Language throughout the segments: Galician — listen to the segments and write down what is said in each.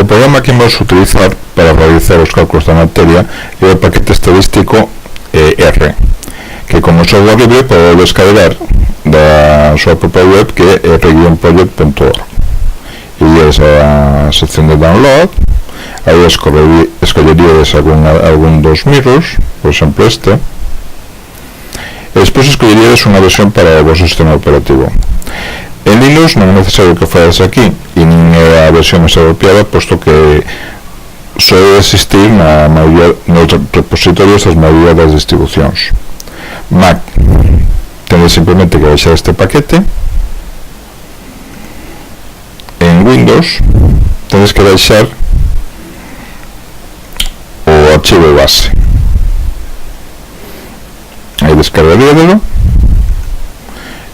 programa que vamos a utilizar para realizar os cálculos da materia é o paquete estadístico R, que como software libre pode descargar da súa propia web, que é r-project.org, e esa sección de download, aí escolleríades algún dos mirrors, por exemplo este, e despois escolleríades unha versión para o vosso sistema operativo. En Linux non é necesario que fagas aquí, e nin é a versión máis apropiada, posto que soe existir nos repositorios das maioría das distribucións. Mac, tenes simplemente que baixar este paquete. En Windows tenes que baixar o archivo base, aí descargaríadelo,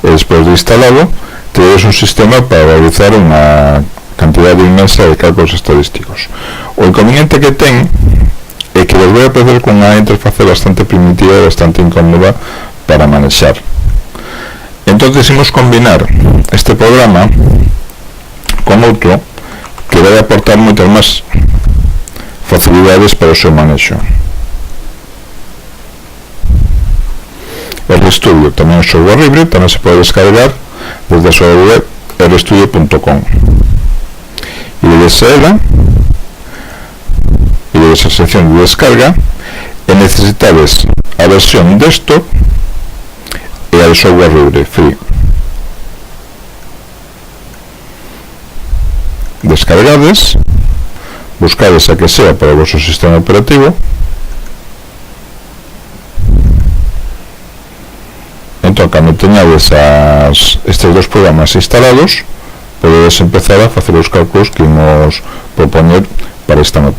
e despois de instalado tedes un sistema para realizar unha cantidade inmensa de cálculos estadísticos. O inconveniente que ten é que vos vai aparecer con unha interfaz bastante primitiva e bastante incómoda para manexar. Entonces imos combinar este programa con outro que vai aportar moitas máis facilidades para o seu manexo. RStudio tamén é software libre, tamén se pode descargar desde a súa web rstudio.com, e desde ela e desde a sección de descarga e necesitades a versión desktop e a de software libre free. Descargades, buscades a que sea para o vosso sistema operativo. Entón, cando teñades estes dos programas instalados, podedes empezar a facer os cálculos que imos propoñer para esta materia.